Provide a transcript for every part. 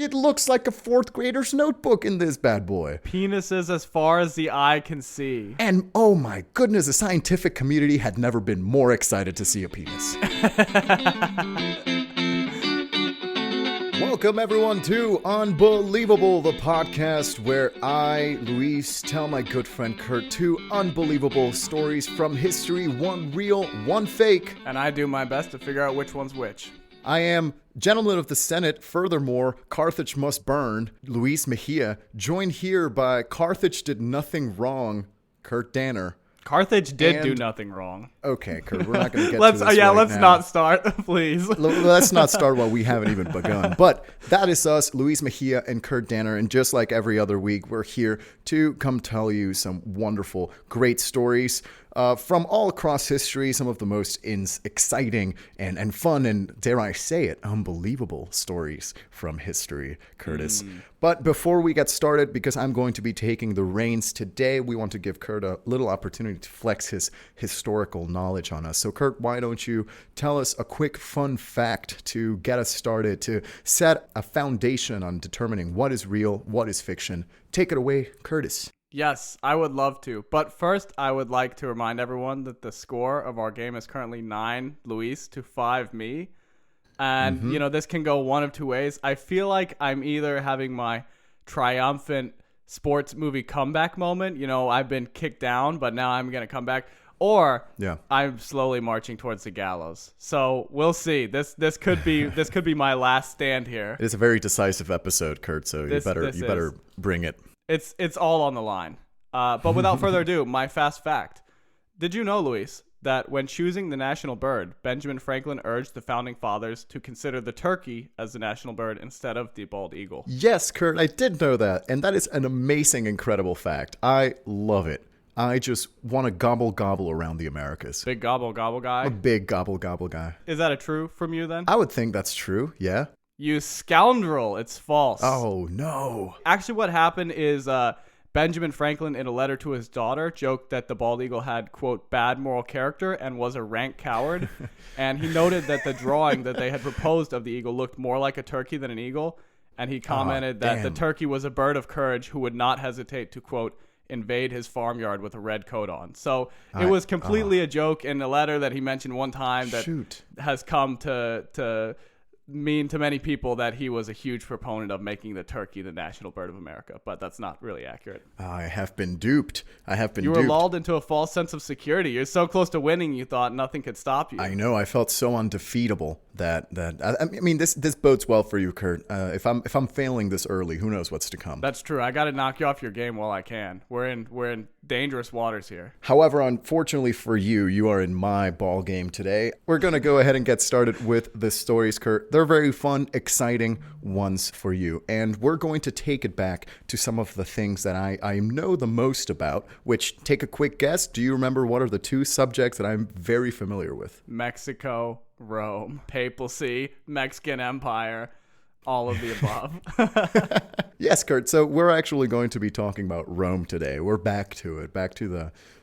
It looks like a fourth grader's notebook in this bad boy. Penises as far as the eye can see. And oh my goodness, the scientific community had never been more excited to see a penis. Welcome everyone to Unbelievable, the podcast where I, Luis, tell my good friend Kurt two unbelievable stories from history, one real, one fake. And I do my best to figure out which one's which. I am Gentleman of the Senate. Furthermore, Carthage must burn. Luis Mejia, joined here by Carthage did nothing wrong, Kurt Danner. Carthage did do nothing wrong. Okay, Kurt, we're not going to get let's to this let's now. not start, please. Let's not start while we haven't even begun. But that is us, Luis Mejia and Kurt Danner. And just like every other week, we're here to come tell you some wonderful, great stories from all across history, some of the most exciting and fun and, dare I say it, unbelievable stories from history, Curtis. But before we get started, because I'm going to be taking the reins today, we want to give Kurt a little opportunity to flex his historical knowledge on us. So, Kurt, why don't you tell us a quick fun fact to get us started, to set a foundation on determining what is real, what is fiction. Take it away, Curtis. Yes, I would love to. But first, I would like to remind everyone that the score of our game is currently 9 Luis to 5 me. And, you know, this can go one of two ways. I feel like I'm either having my triumphant sports movie comeback moment. You know, I've been kicked down, but now I'm going to come back. Or I'm slowly marching towards the gallows. So we'll see. This could be my last stand here. It is a very decisive episode, Kurt, so you better bring it. It's all on the line. But without further ado, my fast fact. Did you know, Luis, that when choosing the national bird, Benjamin Franklin urged the founding fathers to consider the turkey as the national bird instead of the bald eagle? Yes, Kurt, I did know that. And that is an amazing, incredible fact. I love it. I just want to gobble around the Americas. Big gobble guy? A big gobble guy. Is that a true from you then? I would think that's true, yeah. You scoundrel. It's false. Oh, no. Actually, what happened is Benjamin Franklin, in a letter to his daughter, joked that the bald eagle had, quote, bad moral character and was a rank coward. And he noted that the drawing that they had proposed of the eagle looked more like a turkey than an eagle. And he commented that the turkey was a bird of courage who would not hesitate to, quote, invade his farmyard with a red coat on. So it was completely a joke in a letter that he mentioned one time that has come to mean to many people that he was a huge proponent of making the turkey the national bird of America, but that's not really accurate. I have been duped. You were lulled into a false sense of security. You're so close to winning, you thought nothing could stop you. I know. I felt so undefeatable that I mean, this bodes well for you, Kurt. If I'm failing this early, who knows what's to come? That's true. I got to knock you off your game while I can. We're in dangerous waters here. However, unfortunately for you, you are in my ball game today. We're going to go ahead and get started with the stories, Kurt. They're very fun, exciting ones for you. And we're going to take it back to some of the things that I know the most about, which, take a quick guess. Do you remember what are the two subjects that I'm very familiar with? Mexico, Rome, papacy, Mexican Empire, all of the above. Yes, Kurt. So we're actually going to be talking about Rome today. We're back to it, back to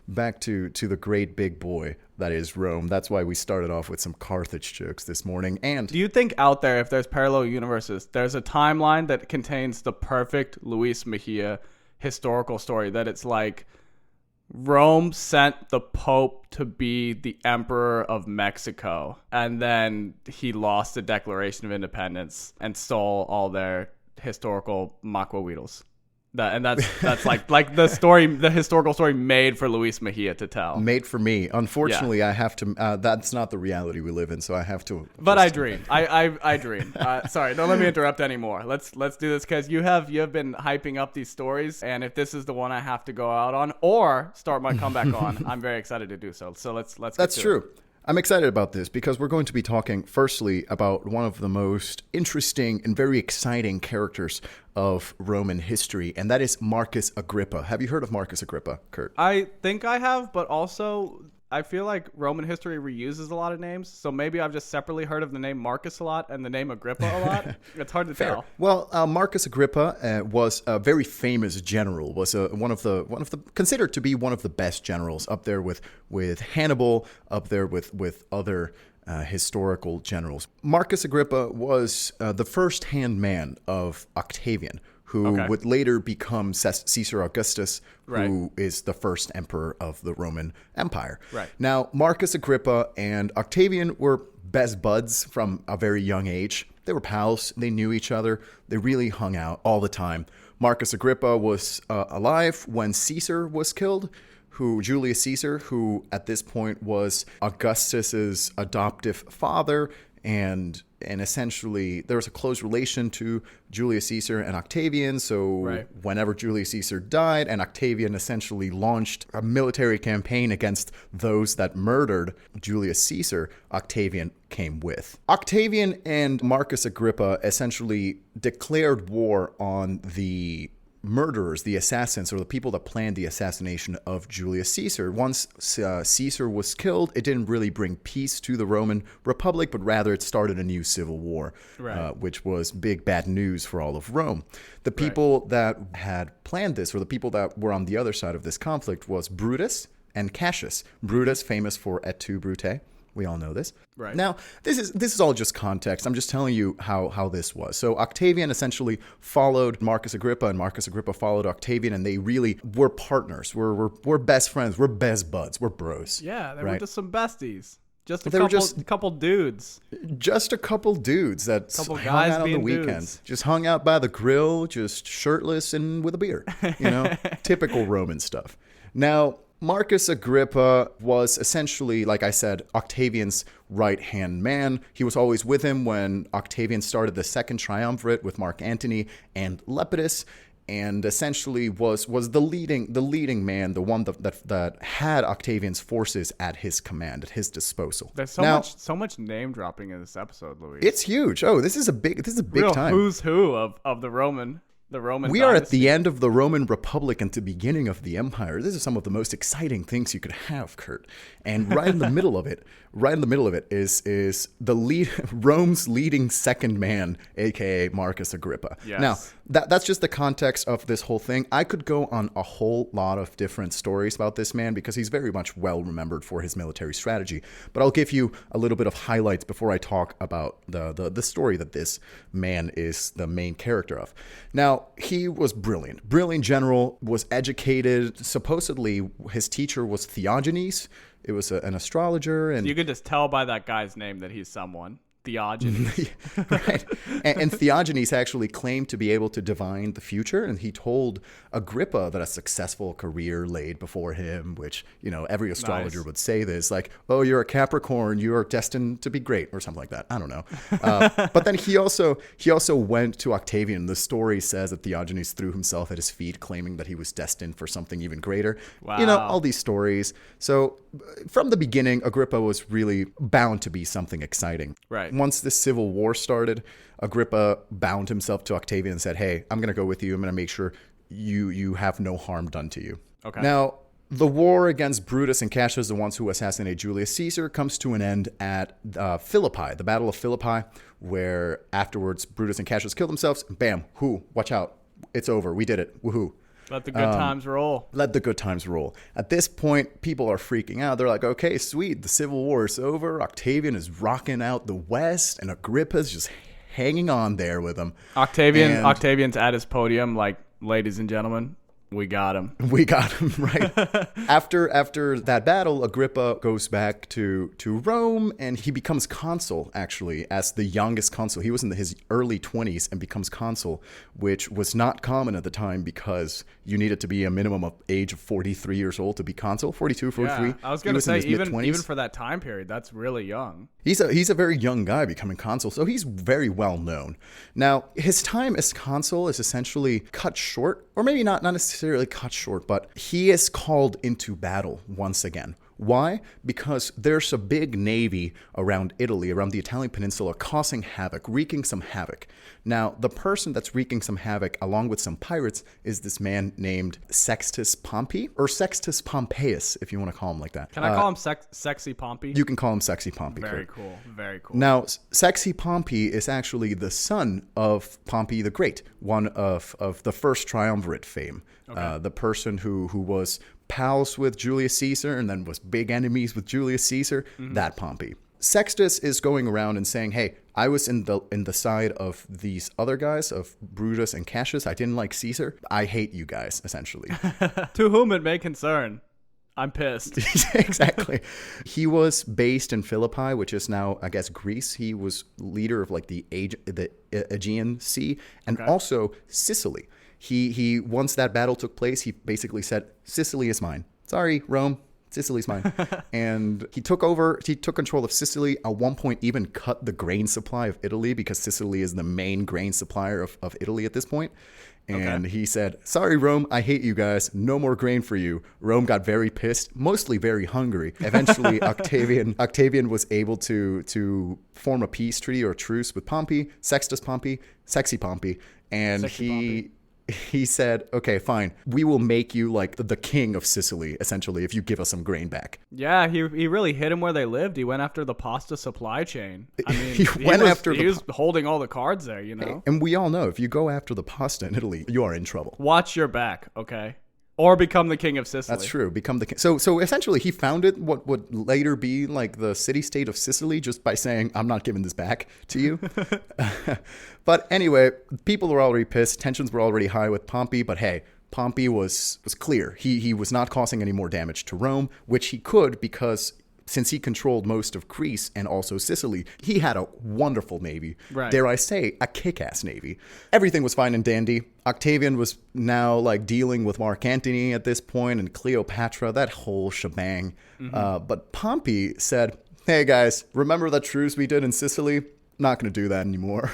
the great big boy that is Rome. That's why we started off with some Carthage jokes this morning. And do you think out there, if there's parallel universes, there's a timeline that contains the perfect Luis Mejia historical story, that it's like Rome sent the Pope to be the Emperor of Mexico, and then he lost the Declaration of Independence and stole all their historical maquahuitls. That's like the story, the historical story made for Luis Mejia to tell. Made for me. Unfortunately, I have to. That's not the reality we live in, so I have to. But I dream. I dream. Sorry, don't let me interrupt anymore. Let's do this, because you have been hyping up these stories, and if this is the one I have to go out on or start my comeback on, I'm very excited to do so. So let's. That's true. I'm excited about this because we're going to be talking firstly about one of the most interesting and very exciting characters of Roman history, and that is Marcus Agrippa. Have you heard of Marcus Agrippa, Kurt? I think I have, but also I feel like Roman history reuses a lot of names, so maybe I've just separately heard of the name Marcus a lot and the name Agrippa a lot. It's hard to tell. Well, Marcus Agrippa was a very famous general. Was one of the considered to be one of the best generals, up there with Hannibal, up there with other historical generals. Marcus Agrippa was the first-hand man of Octavian, who would later become Caesar Augustus, who is the first emperor of the Roman Empire. Right. Now, Marcus Agrippa and Octavian were best buds from a very young age. They were pals. They knew each other. They really hung out all the time. Marcus Agrippa was alive when Caesar was killed, Julius Caesar, who at this point was Augustus's adoptive father, and essentially there was a close relation to Julius Caesar and Octavian. So whenever Julius Caesar died and Octavian essentially launched a military campaign against those that murdered Julius Caesar, Octavian came with. Octavian and Marcus Agrippa essentially declared war on the murderers, the assassins, or the people that planned the assassination of Julius Caesar. Once Caesar was killed, it didn't really bring peace to the Roman Republic, but rather it started a new civil war, which was big bad news for all of Rome. The people that had planned this, or the people that were on the other side of this conflict, was Brutus and Cassius. Brutus, famous for Et tu, Brute. We all know this. Right. Now, this is all just context. I'm just telling you how this was. So Octavian essentially followed Marcus Agrippa, and Marcus Agrippa followed Octavian, and they really were partners. We're best friends. We're best buds. We're bros. Yeah, they were just some besties. Just a couple dudes. Just a couple dudes that hung out on the weekends. Just hung out by the grill, just shirtless and with a beer. Typical Roman stuff. Now, Marcus Agrippa was essentially, like I said, Octavian's right-hand man. He was always with him when Octavian started the second triumvirate with Mark Antony and Lepidus, and essentially was the leading man, the one that had Octavian's forces at his command, at his disposal. There's so much name dropping in this episode, Louis. It's huge. Oh, this is a big Real time. Who's who of the Roman. We are at the end of the Roman Republic and the beginning of the Empire. This is some of the most exciting things you could have, Kurt. And right in the middle of it is Rome's leading second man, aka Marcus Agrippa. Yes. Now, that's just the context of this whole thing. I could go on a whole lot of different stories about this man because he's very much well remembered for his military strategy. But I'll give you a little bit of highlights before I talk about the story that this man is the main character of. Now, he was brilliant general, was educated. Supposedly, his teacher was Theogenes. It was an astrologer. And you could just tell by that guy's name that he's someone. Theogenes. Right. And Theogenes actually claimed to be able to divine the future, and he told Agrippa that a successful career laid before him, which, every astrologer would say this, like, oh, you're a Capricorn, you are destined to be great, or something like that. I don't know. But then he also went to Octavian. The story says that Theogenes threw himself at his feet, claiming that he was destined for something even greater. Wow. All these stories. So from the beginning, Agrippa was really bound to be something exciting. Right. Once the civil war started, Agrippa bound himself to Octavian and said, hey, I'm going to go with you. I'm going to make sure you have no harm done to you. Okay. Now, the war against Brutus and Cassius, the ones who assassinated Julius Caesar, comes to an end at Philippi, the Battle of Philippi, where afterwards Brutus and Cassius killed themselves. Bam, watch out. It's over. We did it. Woohoo. Let the good times roll. Let the good times roll. At this point, people are freaking out. They're like, okay, sweet. The Civil War is over. Octavian is rocking out the West, and Agrippa's just hanging on there with him. Octavian's at his podium like, ladies and gentlemen, we got him. We got him, right. After that battle, Agrippa goes back to Rome, and he becomes consul, actually, as the youngest consul. He was in his early 20s and becomes consul, which was not common at the time because you needed to be a minimum of age of 43 years old to be consul, 42, 43. Yeah, I was going to say, even for that time period, that's really young. He's a very young guy becoming consul, so he's very well known. Now, his time as consul is essentially cut short, or maybe not necessarily cut short, but he is called into battle once again. Why? Because there's a big navy around Italy, around the Italian peninsula, causing havoc, wreaking some havoc. Now, the person that's wreaking some havoc, along with some pirates, is this man named Sextus Pompey, or Sextus Pompeius, if you want to call him like that. Can I call him Sexy Pompey? You can call him Sexy Pompey. Very cool. Very cool. Now, Sexy Pompey is actually the son of Pompey the Great, one of the first triumvirate fame. Okay. The person who was pals with Julius Caesar and then was big enemies with Julius Caesar, that Pompey. Sextus is going around and saying, hey, I was in the side of these other guys, of Brutus and Cassius. I didn't like Caesar. I hate you guys, essentially. To whom it may concern, I'm pissed. Exactly. He was based in Philippi, which is now, I guess, Greece. He was leader of like the Aegean Sea and also Sicily. He once that battle took place, he basically said, Sicily is mine. Sorry, Rome. Sicily's mine. And he took control of Sicily, at one point even cut the grain supply of Italy because Sicily is the main grain supplier of Italy at this point. And he said, sorry, Rome, I hate you guys. No more grain for you. Rome got very pissed, mostly very hungry. Eventually, Octavian was able to form a peace treaty or truce with Pompey, Sextus Pompey, Sexy Pompey. And he said, okay, fine. We will make you like the king of Sicily, essentially, if you give us some grain back. Yeah, he really hit him where they lived. He went after the pasta supply chain. I mean, he was holding all the cards there, you know? And we all know, if you go after the pasta in Italy, you are in trouble. Watch your back, okay? Or become the king of Sicily. That's true. Become the king. So essentially, he founded what would later be like the city-state of Sicily just by saying, I'm not giving this back to you. But anyway, people were already pissed. Tensions were already high with Pompey. But hey, Pompey was clear. He was not causing any more damage to Rome, which he could because since he controlled most of Greece and also Sicily, he had a wonderful navy. Right. Dare I say, a kick-ass navy. Everything was fine and dandy. Octavian was now like dealing with Mark Antony at this point and Cleopatra, that whole shebang. But Pompey said, hey guys, remember that truce we did in Sicily? Not going to do that anymore.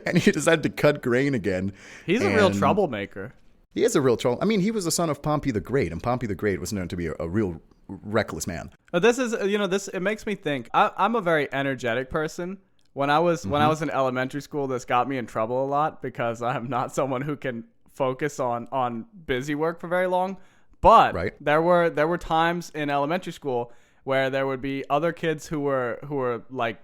and he decided to cut grain again. He's a real troublemaker. He is a real trouble. I mean, he was the son of Pompey the Great, and Pompey the Great was known to be a real reckless man. This is, it makes me think. I'm a very energetic person. When I was in elementary school, this got me in trouble a lot because I'm not someone who can focus on busy work for very long. But there were times in elementary school where there would be other kids who were like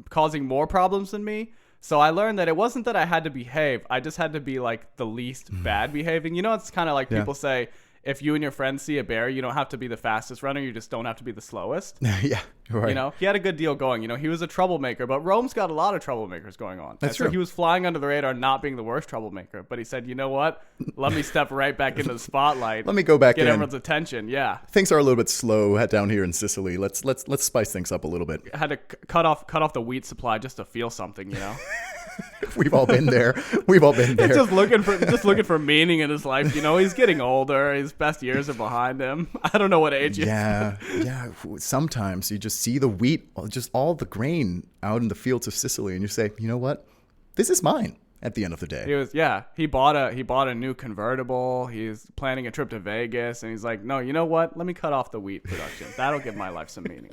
causing more problems than me. So I learned that it wasn't that I had to behave. I just had to be like the least bad behaving. You know, it's kind of like people say, if you and your friends see a bear, you don't have to be the fastest runner. You just don't have to be the slowest. Yeah, right. You know, he had a good deal going. You know, he was a troublemaker, but Rome's got a lot of troublemakers going on. That's true. So he was flying under the radar, not being the worst troublemaker. But he said, you know what? Let me step right back into the spotlight. Let me go back get in. Everyone's attention. Yeah. Things are a little bit slow down here in Sicily. Let's spice things up a little bit. Had to cut off the wheat supply just to feel something, you know. We've all been there. He's just looking for meaning in his life. You know, he's getting older. His best years are behind him. I don't know what age he is. Yeah. Sometimes you just see the wheat, just all the grain out in the fields of Sicily, and you say, you know what? This is mine. At the end of the day, he bought a new convertible. He's planning a trip to Vegas, and he's like, no, you know what? Let me cut off the wheat production. That'll give my life some meaning.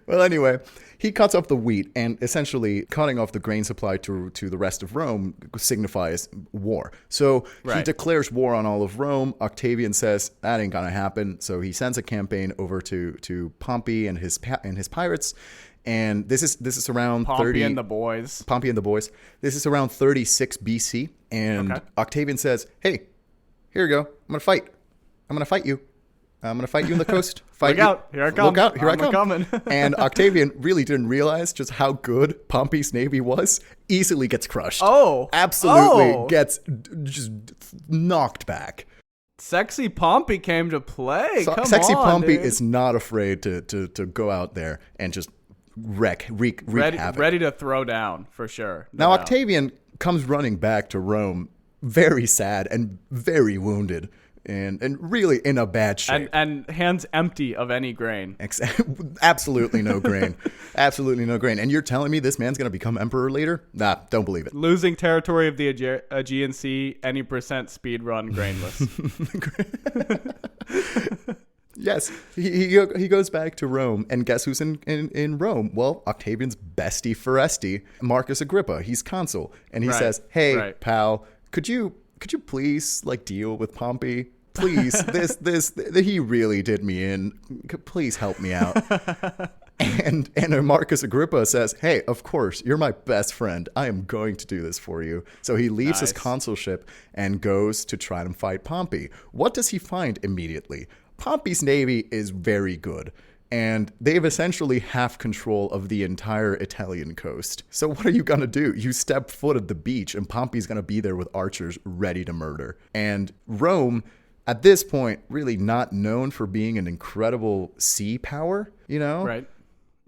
Well, anyway, he cuts off the wheat, and essentially cutting off the grain supply to the rest of Rome signifies war. So he declares war on all of Rome. Octavian says that ain't gonna happen. So he sends a campaign over to Pompey and his pirates. And this is around Pompey and the boys. This is around 36 BC. And Octavian says, hey, here you go. I'm gonna fight you. I'm going to fight you in the coast. Look out. Here I come. Look out. Here I come. Coming. And Octavian really didn't realize just how good Pompey's navy was. Easily gets crushed. Absolutely gets just knocked back. Sexy Pompey came to play. Sexy Pompey is not afraid to go out there and just wreak havoc. Ready to throw down, for sure. Now, Octavian comes running back to Rome very sad and very wounded. And really in a bad shape. And hands empty of any grain. Absolutely no grain. Absolutely no grain. And you're telling me this man's going to become emperor later? Nah, don't believe it. Losing territory of the Aegean Sea, any percent speed run, grainless. Yes, he goes back to Rome, and guess who's in Rome? Well, Octavian's bestie Foresti, Marcus Agrippa. He's consul. And he says, hey, pal, could you please like deal with Pompey? Please, this he really did me in. Please help me out. And Marcus Agrippa says, hey, of course, you're my best friend. I am going to do this for you. So he leaves his consulship and goes to try and fight Pompey. What does he find immediately? Pompey's navy is very good. and they've essentially have control of the entire Italian coast. So what are you going to do? You step foot at the beach and Pompey's going to be there with archers ready to murder. And Rome, at this point, really not known for being an incredible sea power, you know? Right.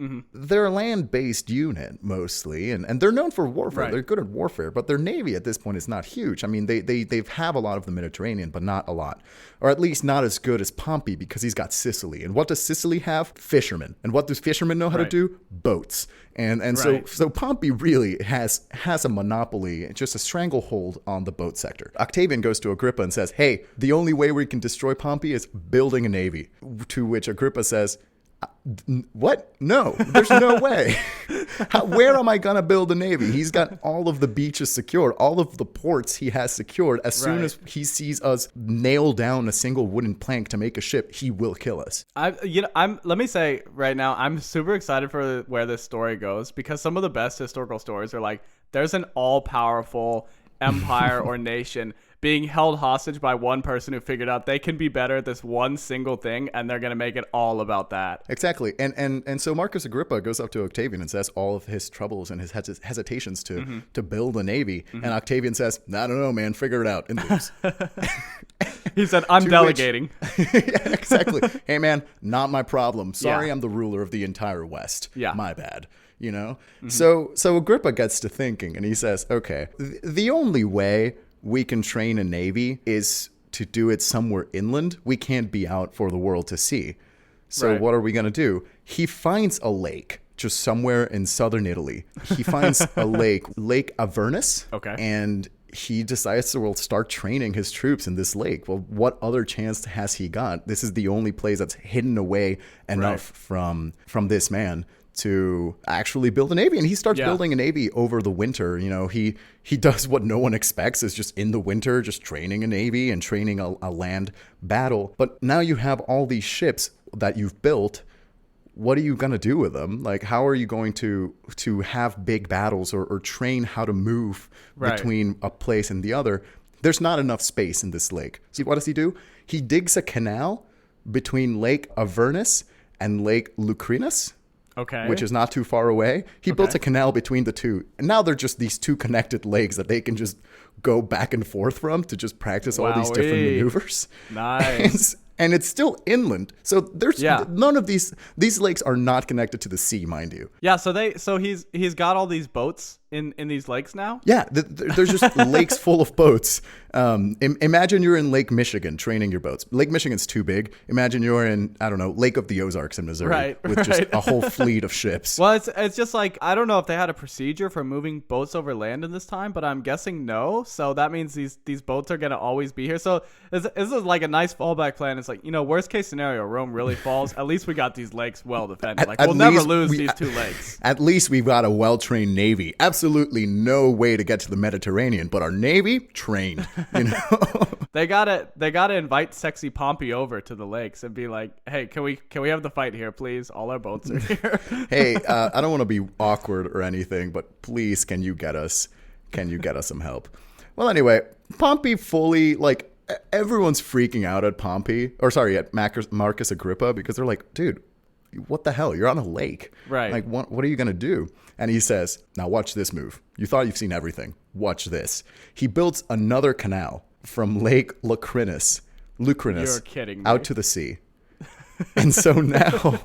Mm-hmm. They're a land-based unit mostly, and they're known for warfare. Right. They're good at warfare, but their navy at this point is not huge. I mean, they have a lot of the Mediterranean, but not a lot, or at least not as good as Pompey because he's got Sicily. And what does Sicily have? Fishermen. And what do fishermen know how to do? Boats. And so Pompey really has a monopoly, just a stranglehold on the boat sector. Octavian goes to Agrippa and says, "Hey, the only way we can destroy Pompey is building a navy." To which Agrippa says, "What? No, there's no way. Where am I going to build a navy? He's got all of the beaches secured, all of the ports he has secured. As soon as he sees us nail down a single wooden plank to make a ship, he will kill us." Let me say right now, I'm super excited for where this story goes, because some of the best historical stories are like, there's an all-powerful empire or nation being held hostage by one person who figured out they can be better at this one single thing, and they're going to make it all about that. Exactly. And so Marcus Agrippa goes up to Octavian and says all of his troubles and his hesitations to build a navy. And Octavian says, "I don't know, man, figure it out and lose." He said, "I'm delegating." Yeah, exactly. "Hey, man, not my problem. Sorry, I'm the ruler of the entire West. Yeah. My bad." You know? So Agrippa gets to thinking and he says, "Okay, the only way we can train a navy is to do it somewhere inland. We can't be out for the world to see. So what are we going to do?" He finds a lake just somewhere in southern Italy. He finds a lake, Lake Avernus. Okay. And he decides to start training his troops in this lake. Well, what other chance has he got? This is the only place that's hidden away enough from this man to actually build a navy. And he starts building a navy over the winter. You know, he does what no one expects, is just in the winter, just training a navy and training a land battle. But now you have all these ships that you've built. What are you going to do with them? Like, how are you going to have big battles or train how to move between a place and the other? There's not enough space in this lake. See, what does he do? He digs a canal between Lake Avernus and Lake Lucrinus. Okay. Which is not too far away. He built a canal between the two. And now they're just these two connected lakes that they can just go back and forth from to just practice all these different maneuvers. Nice. And it's still inland. So there's none of these lakes are not connected to the sea, mind you. Yeah, so he's got all these boats in these lakes now? Yeah, there's just lakes full of boats. Imagine you're in Lake Michigan training your boats. Lake Michigan's too big. Imagine you're in, I don't know, Lake of the Ozarks in Missouri with just a whole fleet of ships. Well, it's just like, I don't know if they had a procedure for moving boats over land in this time, but I'm guessing no. So that means these boats are going to always be here. So this is like a nice fallback plan. It's like, worst case scenario, Rome really falls. At least we got these lakes well defended. Like, we'll never lose these two lakes. At least we've got a well-trained navy. Absolutely no way to get to the Mediterranean, but our navy trained. They gotta invite sexy Pompey over to the lakes and be like, "Hey, can we have the fight here, please? All our boats are here." Hey, I don't want to be awkward or anything, but please, can you get us some help? Well, anyway, Pompey fully, like, everyone's freaking out at at Marcus Agrippa, because they're like, "Dude, what the hell? You're on a lake. Right. Like, what are you going to do?" And he says, "Now watch this move. You thought you've seen everything. Watch this." He builds another canal from Lake Lucrinus You're kidding me. out to the sea. And so now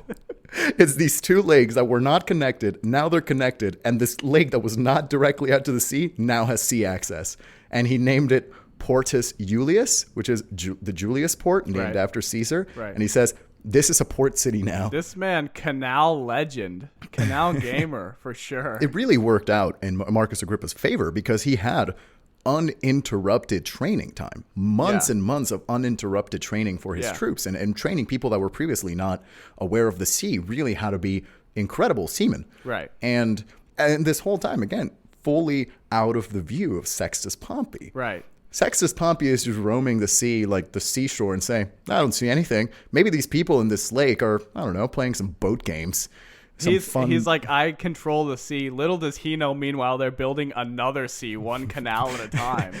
it's these two lakes that were not connected. Now they're connected. And this lake that was not directly out to the sea now has sea access. And he named it Portus Iulius, which is the Julius port, named after Caesar. Right. And he says, this is a port city now. This man, canal legend, canal gamer for sure. It really worked out in Marcus Agrippa's favor because he had uninterrupted training time, months and months of uninterrupted training for his troops, and training people that were previously not aware of the sea, really how to be incredible seamen. Right. And this whole time, again, fully out of the view of Sextus Pompey. Right. Sextus Pompey is just roaming the sea, like the seashore, and saying, "I don't see anything. Maybe these people in this lake are, I don't know, playing some boat games. He's like, I control the sea. Little does he know, meanwhile, they're building another sea, one canal at a time.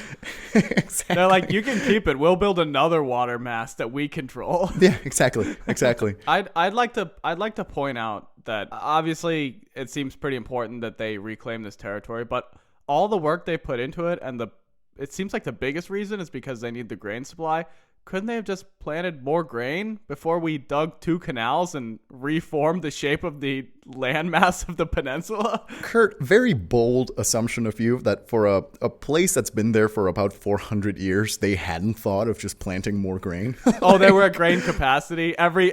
Exactly. They're like, you can keep it. We'll build another water mass that we control. Yeah, exactly. I'd like to point out that obviously it seems pretty important that they reclaim this territory, but all the work they put into it, and it seems like the biggest reason is because they need the grain supply. Couldn't they have just planted more grain before we dug 2 canals and reformed the shape of the landmass of the peninsula? Kurt, very bold assumption of you that for a place that's been there for about 400 years, they hadn't thought of just planting more grain. Oh, they were at grain capacity. Every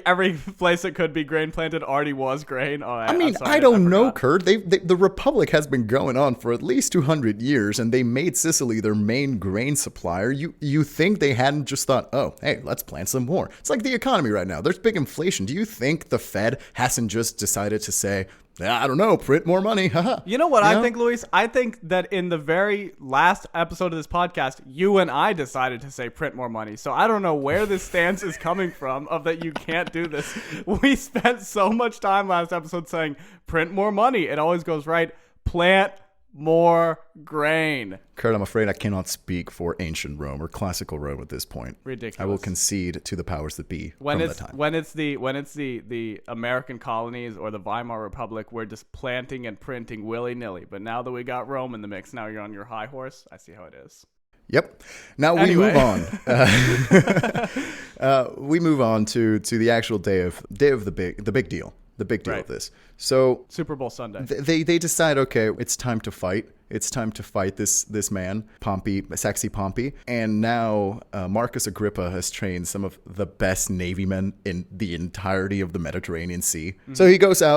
place that could be grain planted already was grain. Oh, I don't know, Kurt. The Republic has been going on for at least 200 years, and they made Sicily their main grain supplier. You think they hadn't just thought, oh, hey, let's plant some more? It's like the economy right now. There's big inflation. Do you think the Fed hasn't just decided to say, I don't know, print more money? You know what I think, Luis? I think that in the very last episode of this podcast, you and I decided to say print more money. So I don't know where this stance is coming from of that you can't do this. We spent so much time last episode saying print more money. It always goes right. Plant more grain. Kurt, I'm afraid I cannot speak for ancient Rome or classical Rome at this point. Ridiculous. I will concede to the powers that be from that time. When it's the American colonies or the Weimar Republic, we're just planting and printing willy-nilly. But now that we got Rome in the mix, now you're on your high horse. I see how it is. Yep. Now we move on. We move on to the actual day of the big deal. The big deal of this. So Super Bowl Sunday. They decide, okay, it's time to fight. It's time to fight this man, Pompey, sexy Pompey. And now Marcus Agrippa has trained some of the best Navy men in the entirety of the Mediterranean Sea. Mm-hmm. So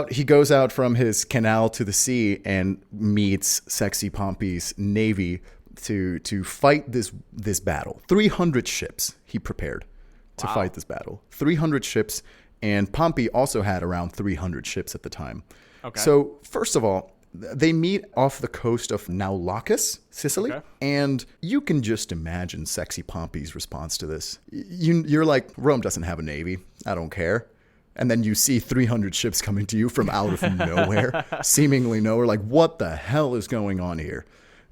he goes out from his canal to the sea and meets sexy Pompey's navy to fight this battle. 300 ships he prepared to fight this battle. 300 ships. And Pompey also had around 300 ships at the time. Okay. So first of all, they meet off the coast of Naulacus, Sicily. Okay. And you can just imagine sexy Pompey's response to this. You're like, Rome doesn't have a navy. I don't care. And then you see 300 ships coming to you from out of nowhere, seemingly nowhere. Like, what the hell is going on here?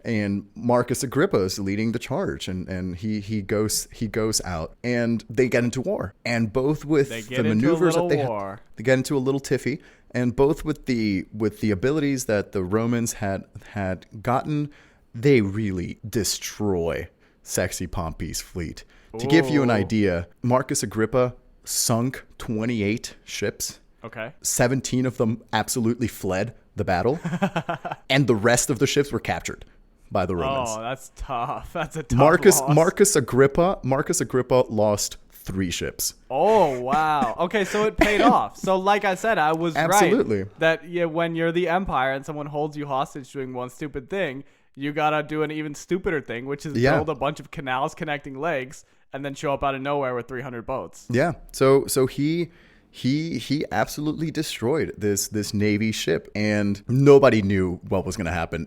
And Marcus Agrippa is leading the charge, and he goes out, and they get into war. And both with the maneuvers that they get into a little tiffy, and both with the abilities that the Romans had gotten, they really destroy sexy Pompey's fleet. Ooh. To give you an idea, Marcus Agrippa sunk 28 ships. Okay. 17 of them absolutely fled the battle, and the rest of the ships were captured by the Romans. Oh, that's tough. That's a tough loss. Marcus Agrippa lost 3 ships. Oh, wow. Okay, so it paid off. So like I said, I was Absolutely. Right that when you're the empire and someone holds you hostage doing one stupid thing, you got to do an even stupider thing, which is build a bunch of canals connecting lakes and then show up out of nowhere with 300 boats. Yeah. So he absolutely destroyed this Navy ship, and nobody knew what was going to happen.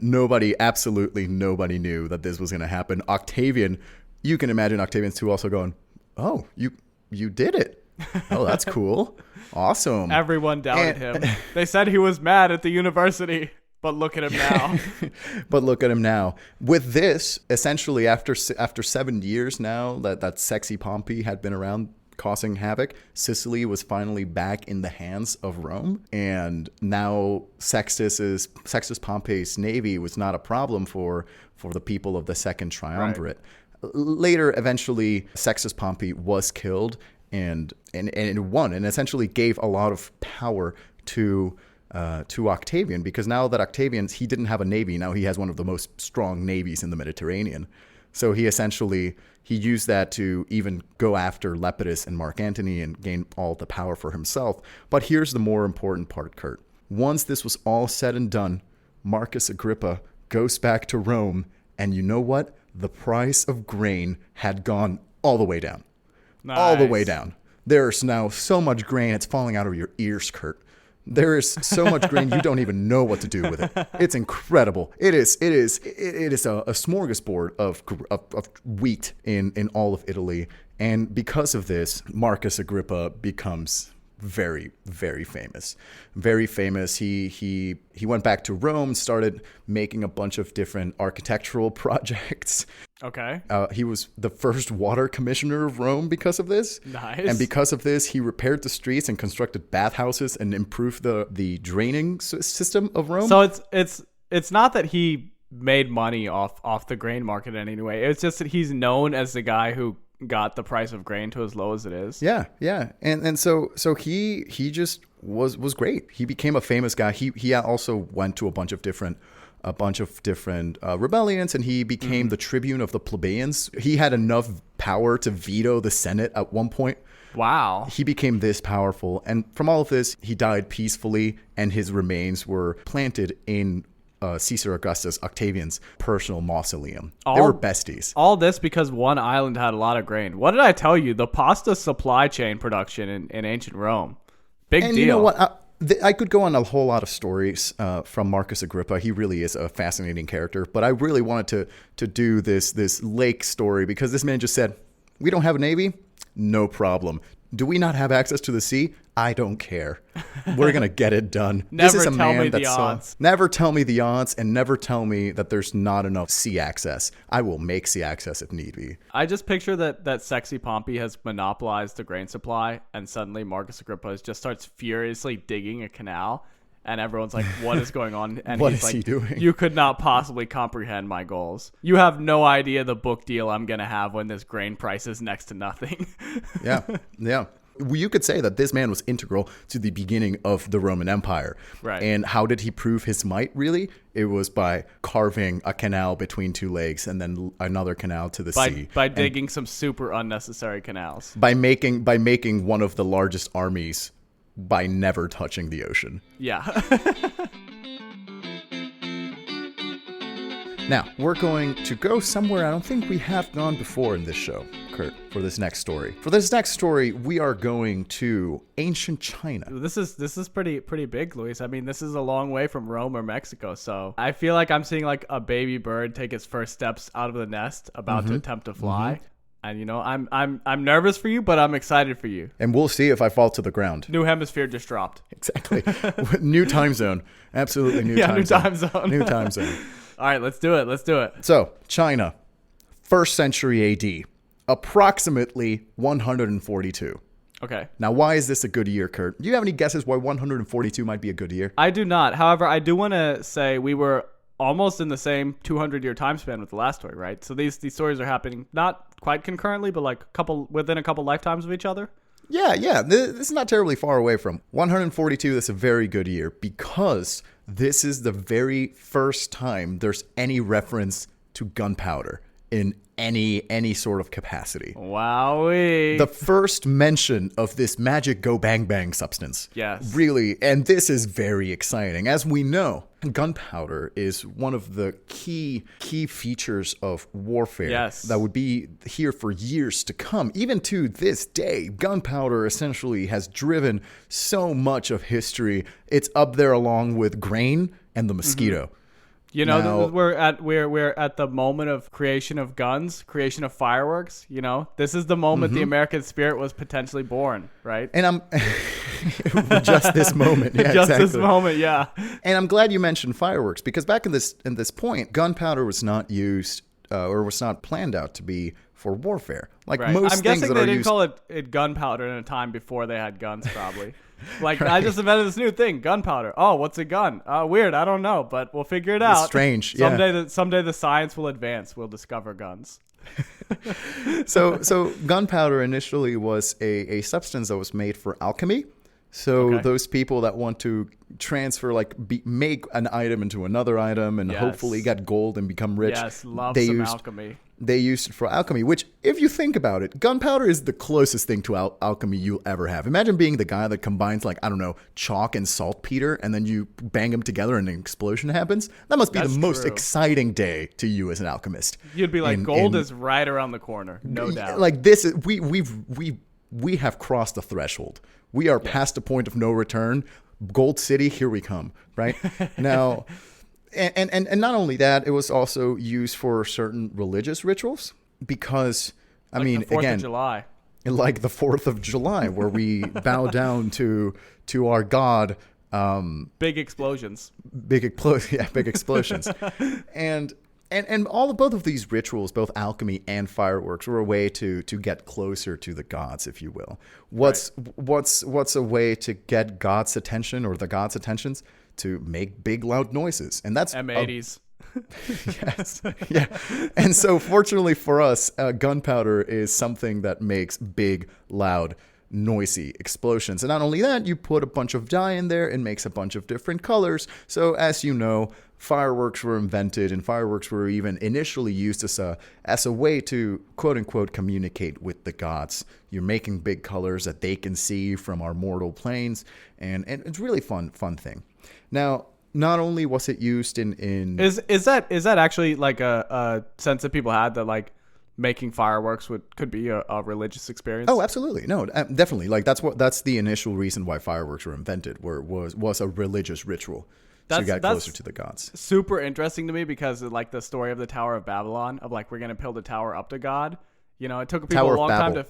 Absolutely nobody knew that this was going to happen. Octavian, you can imagine Octavian's too also going, oh, you did it. Oh, that's cool. Awesome. Everyone doubted him. They said he was mad at the university, but look at him now. With this, essentially after 7 years now that sexy Pompey had been around, causing havoc, Sicily was finally back in the hands of Rome, and now Sextus Pompey's navy was not a problem for the people of the Second Triumvirate. Right. Later, eventually, Sextus Pompey was killed and won, and essentially gave a lot of power to Octavian, because now that he didn't have a navy, now he has one of the most strong navies in the Mediterranean. So he used that to even go after Lepidus and Mark Antony and gain all the power for himself. But here's the more important part, Kurt. Once this was all said and done, Marcus Agrippa goes back to Rome, and you know what? The price of grain had gone all the way down. Nice. All the way down. There's now so much grain, it's falling out of your ears, Kurt. There is so much grain you don't even know what to do with it. It's incredible. It is a smorgasbord of wheat in all of Italy, and because of this, Marcus Agrippa becomes very, very famous. Very famous. He went back to Rome, started making a bunch of different architectural projects. Okay. He was the first water commissioner of Rome because of this. Nice. And because of this, he repaired the streets and constructed bathhouses and improved the draining system of Rome. So it's not that he made money off the grain market in any way. It's just that he's known as the guy who got the price of grain to as low as it is. Yeah. And so he just was great. He became a famous guy. He also went to a bunch of different rebellions, and he became the tribune of the plebeians. He had enough power to veto the Senate at one point. Wow. He became this powerful. And from all of this, he died peacefully, and his remains were planted in Caesar Augustus Octavian's personal mausoleum. They were besties. All this because one island had a lot of grain. What did I tell you? The pasta supply chain production in ancient Rome. Big deal. And you know what? I could go on a whole lot of stories from Marcus Agrippa. He really is a fascinating character. But I really wanted to do this lake story because this man just said, we don't have a navy? No problem. Do we not have access to the sea? I don't care. We're going to get it done. Never this is a tell man me the that's odds. Never tell me the odds, and never tell me that there's not enough sea access. I will make sea access if need be. I just picture that sexy Pompey has monopolized the grain supply, and suddenly Marcus Agrippa just starts furiously digging a canal, and everyone's like, what is going on? And What he's is like, he doing? You could not possibly comprehend my goals. You have no idea the book deal I'm going to have when this grain price is next to nothing. Yeah. You could say that this man was integral to the beginning of the Roman Empire. Right. And how did he prove his might, really? It was by carving a canal between two lakes and then another canal to the sea. By digging some super unnecessary canals. By making one of the largest armies by never touching the ocean. Yeah. Now, we're going to go somewhere I don't think we have gone before in this show, Kurt, for this next story. For this next story, we are going to ancient China. This is pretty big, Luis. I mean, this is a long way from Rome or Mexico, so I feel like I'm seeing like a baby bird take its first steps out of the nest, about to attempt to fly. And you know, I'm nervous for you, but I'm excited for you. And we'll see if I fall to the ground. New hemisphere just dropped. Exactly. New time zone. Absolutely new time zone. New time zone. All right, let's do it. So, China, 1st century AD, approximately 142. Okay. Now, why is this a good year, Kurt? Do you have any guesses why 142 might be a good year? I do not. However, I do want to say we were almost in the same 200-year time span with the last story, right? So these stories are happening not quite concurrently, but like within a couple lifetimes of each other. Yeah. This is not terribly far away from 142. That's a very good year because this is the very first time there's any reference to gunpowder in any sort of capacity. Wowee. The first mention of this magic go bang bang substance. Yes. Really, and this is very exciting. As we know, gunpowder is one of the key features of warfare. Yes. That would be here for years to come. Even to this day, gunpowder essentially has driven so much of history. It's up there along with grain and the mosquito. You know, Now, we're at the moment of creation of guns, creation of fireworks. You know, this is the moment the American spirit was potentially born, right? and I'm just this moment. Yeah, Just exactly. this moment, yeah. And I'm glad you mentioned fireworks because back in this point, gunpowder was not used or was not planned out to be for warfare. Like Right. most I'm things guessing that they are didn't used. call it gunpowder in a time before they had guns, probably. Like, I just invented this new thing, gunpowder. Oh, what's a gun? Weird, I don't know, but we'll figure it out. strange, yeah. Someday the science will advance. We'll discover guns. So gunpowder initially was a substance that was made for alchemy. So Okay. those people that want to transfer, make an item into another item and Yes. hopefully get gold and become rich. Yes, love they some used, alchemy. They used it for alchemy, which, if you think about it, gunpowder is the closest thing to alchemy you'll ever have. Imagine being the guy that combines, chalk and saltpeter, and then you bang them together and an explosion happens. That must be That's the most true. exciting day to you as an alchemist. You'd be like, In- gold in- is right around the corner, no doubt. Like this is we have crossed the threshold. We are past the point of no return. Gold City, here we come. Right now, and not only that, it was also used for certain religious rituals because Like the 4th again, of July. like the 4th of July, where we bow down to our god. Big explosions. Big explosions. And all of both of these rituals, both alchemy and fireworks, were a way to get closer to the gods, if you will. What's a way to get God's attention, or the gods' attentions? To make big loud noises. And that's M80s. Yes. Yeah. And so fortunately for us, gunpowder is something that makes big, loud, noisy explosions. And not only that, you put a bunch of dye in there and makes a bunch of different colors. So as you know, fireworks were invented, and fireworks were even initially used as a way to, quote unquote, communicate with the gods. You're making big colors that they can see from our mortal planes, and it's really fun thing. Now, not only was it used in is that actually like a sense that people had that like making fireworks could be a religious experience? Oh, absolutely. No, definitely. Like that's the initial reason why fireworks were invented, was a religious ritual to get closer to the gods. Super interesting to me because like the story of the Tower of Babylon, of like, we're going to build a tower up to God. You know, it took people a long time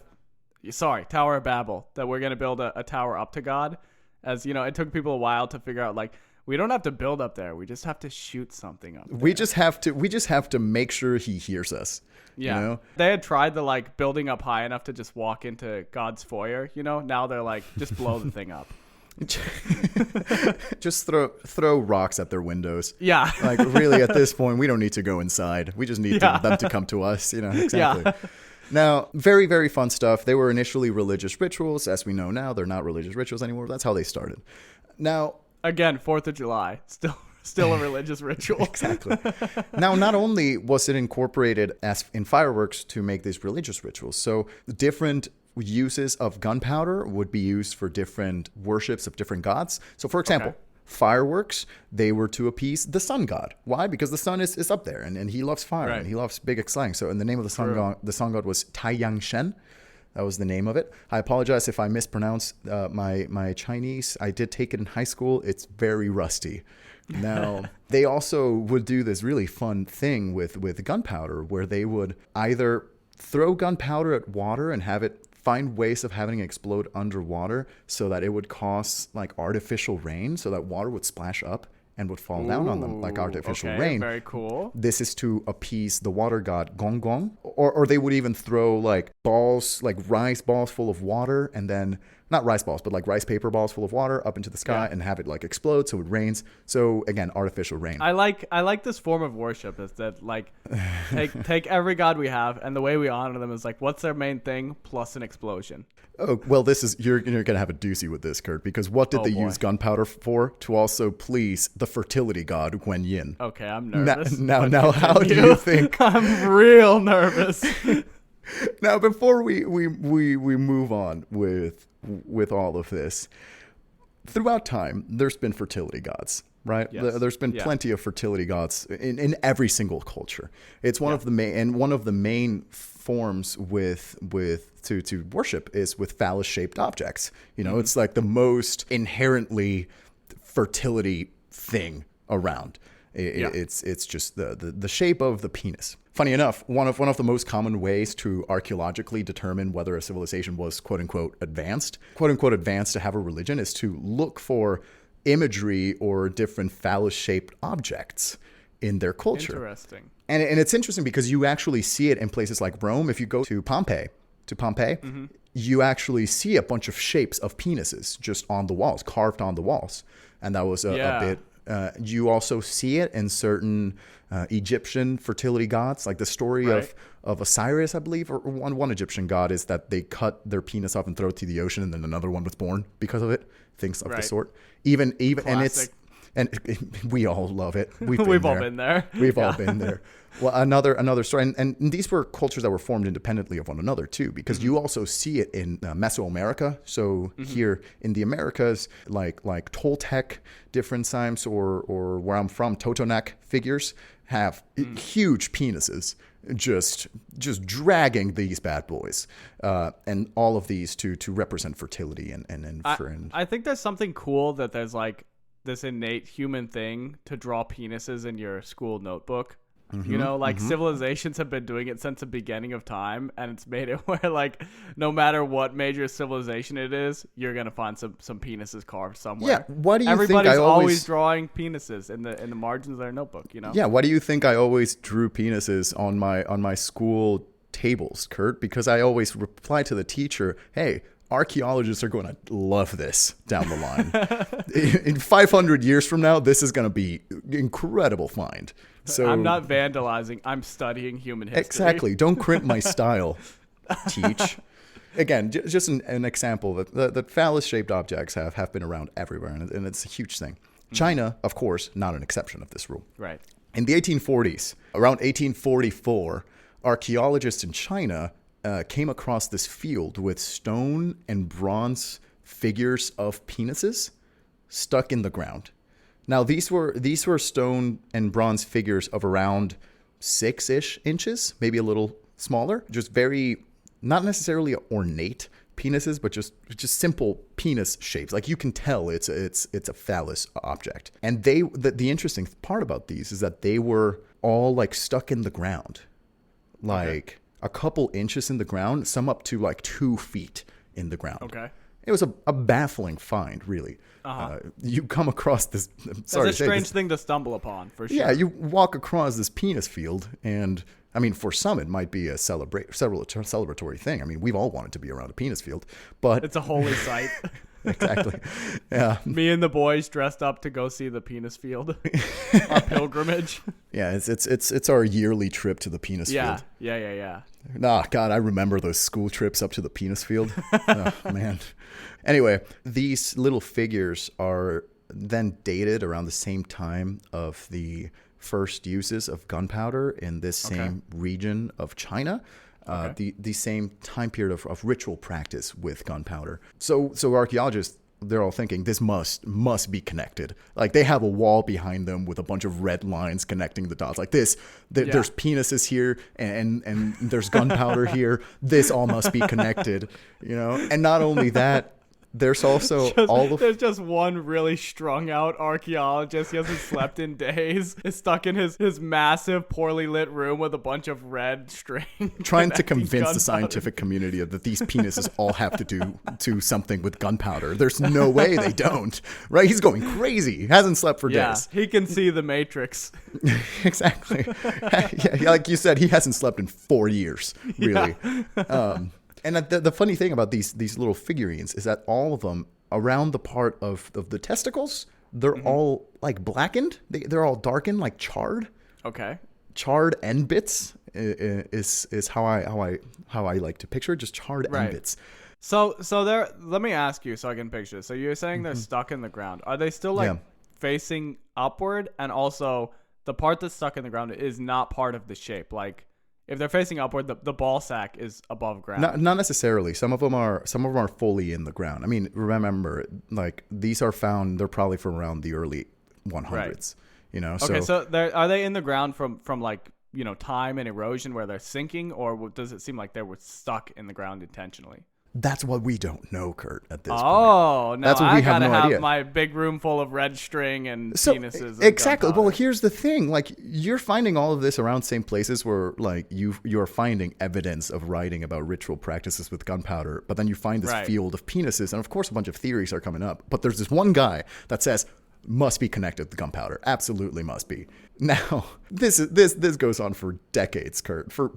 Tower of Babel, that we're going to build a tower up to God. As you know, it took people a while to figure out, like, we don't have to build up there. We just have to shoot something up there. We just have to make sure he hears us. Yeah. You know? They had tried the like building up high enough to just walk into God's foyer, you know? Now they're like, just blow the thing up. Just throw rocks at their windows. Yeah. Like, really, at this point, we don't need to go inside. We just need them to come to us, you know? Exactly. Yeah. Now, very, very fun stuff. They were initially religious rituals. As we know now, they're not religious rituals anymore. That's how they started. Now, again, 4th of July, still a religious ritual. Exactly. Now, not only was it incorporated as in fireworks to make these religious rituals, so different uses of gunpowder would be used for different worships of different gods. So, for example, fireworks, they were to appease the sun god. Why? Because the sun is up there, and he loves fire, and he loves big exciting. So, and the name of the sun god was Tai Shen. That was the name of it. I apologize if I mispronounce my Chinese. I did take it in high school. It's very rusty. Now, they also would do this really fun thing with gunpowder, where they would either throw gunpowder at water and find ways of having it explode underwater, so that it would cause like artificial rain, so that water would splash up and would fall down on them like artificial rain. Very cool. This is to appease the water god Gong Gong. Or they would even throw like balls, like rice balls full of water, and then, not rice balls, but like rice paper balls full of water up into the sky and have it like explode so it rains. So again, artificial rain. I like this form of worship, is that like take every god we have, and the way we honor them is like, what's their main thing plus an explosion. Oh, well, you're going to have a doozy with this, Kurt, because what did they use gunpowder for? To also please the fertility god, Guan Yin. Okay, I'm nervous. Now, how do you think? I'm real nervous. Now, before we move on with all of this, throughout time, there's been fertility gods, right? Yes. There's been plenty of fertility gods in every single culture. It's one of the main forms to worship is with phallus-shaped objects. You know, it's like the most inherently fertility thing around. It's just the shape of the penis. Funny enough, one of the most common ways to archaeologically determine whether a civilization was quote unquote advanced to have a religion is to look for imagery or different phallus-shaped objects in their culture. Interesting. And it's interesting because you actually see it in places like Rome. If you go to Pompeii, you actually see a bunch of shapes of penises just on the walls, carved on the walls. And that was a bit... you also see it in certain Egyptian fertility gods, like the story of Osiris, I believe, or one Egyptian god is that they cut their penis off and throw it to the ocean, and then another one was born because of it. Things of the sort. Even Classic. and we all love it. We've all been there. We've all been there. Well, another story, and these were cultures that were formed independently of one another too, because you also see it in Mesoamerica. So here in the Americas, like Toltec different times, or where I'm from, Totonac figures have huge penises, just dragging these bad boys, and all of these to represent fertility and I think there's something cool that there's like this innate human thing to draw penises in your school notebook. You know, like civilizations have been doing it since the beginning of time, and it's made it where like no matter what major civilization it is, you're gonna find some penises carved somewhere. Yeah, why do you Everybody's think I always drawing penises in the margins of their notebook? You know. Yeah, why do you think I always drew penises on my school tables, Kurt? Because I always reply to the teacher, "Hey, archaeologists are going to love this down the line. In 500 years from now, this is going to be incredible find." So I'm not vandalizing. I'm studying human history. exactly. Don't crimp my style, teach. Again, just an example that phallus-shaped objects have been around everywhere, and it's a huge thing. China, of course, not an exception of this rule. Right. In the 1840s, around 1844, archaeologists in China came across this field with stone and bronze figures of penises stuck in the ground. Now, these were stone and bronze figures of around 6-ish inches, maybe a little smaller, just very, not necessarily ornate penises, but just simple penis shapes. Like you can tell it's a phallus object. And the interesting part about these is that they were all like stuck in the ground, like a couple inches in the ground, some up to like 2 feet in the ground. Okay. It was a baffling find, really. You come across this. That's a strange thing to stumble upon, for sure. Yeah, you walk across this penis field, and I mean, for some, it might be a celebratory thing. I mean, we've all wanted to be around a penis field, but it's a holy sight. Exactly. Yeah. Me and the boys dressed up to go see the penis field. Our pilgrimage. Yeah, it's our yearly trip to the penis field. Yeah. Nah, God, I remember those school trips up to the penis field. Oh, man. Anyway, these little figures are then dated around the same time of the first uses of gunpowder in this same region of China. The same time period of ritual practice with gunpowder. So archaeologists, they're all thinking this must be connected. Like they have a wall behind them with a bunch of red lines connecting the dots. Like this, there's penises here and there's gunpowder here. This all must be connected, you know. And not only that, there's also there's just one really strung out archaeologist. He hasn't slept in days. Is stuck in his massive, poorly lit room with a bunch of red string. Trying to convince the scientific community that these penises all have to do something with gunpowder. There's no way they don't. Right? He's going crazy. He hasn't slept for days. He can see the Matrix. Exactly. Yeah, like you said, he hasn't slept in 4 years, really. Yeah. And the funny thing about these little figurines is that all of them around the part of the testicles, they're all like blackened. They're all darkened, like charred. Okay. Charred end bits is how I like to picture it, just charred end bits. So there. Let me ask you, so I can picture. So you're saying they're stuck in the ground. Are they still facing upward? And also, the part that's stuck in the ground is not part of the shape, like. If they're facing upward, the ball sack is above ground. Not necessarily. Some of them are fully in the ground. I mean, remember, like these are found. They're probably from around the early 100s. Right. You know. Okay, so are they in the ground from like time and erosion where they're sinking, or does it seem like they were stuck in the ground intentionally? That's what we don't know, Kurt, at this point. Oh, no, that's what we have no idea. Have my big room full of red string and penises. And exactly. Well, here's the thing. Like, you're finding all of this around same places where, like, you're finding evidence of writing about ritual practices with gunpowder, but then you find this field of penises, and of course a bunch of theories are coming up. But there's this one guy that says, must be connected to gunpowder. Absolutely must be. Now, this goes on for decades, Kurt, for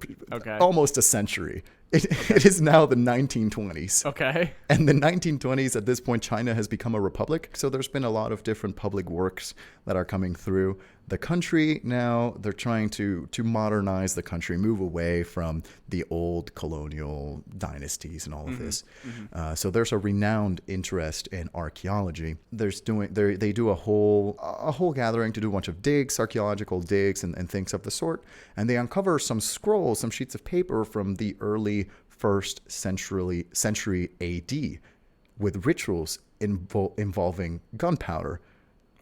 almost a century. It is now the 1920s. Okay. And the 1920s, at this point, China has become a republic. So there's been a lot of different public works that are coming through the country. Now they're trying to modernize the country, move away from the old colonial dynasties and all of this. Mm-hmm. So there's a renowned interest in archaeology. They do a whole gathering to do a bunch of digs, archaeological digs and things of the sort. And they uncover some scrolls, some sheets of paper from the early 1st century AD with rituals involving gunpowder.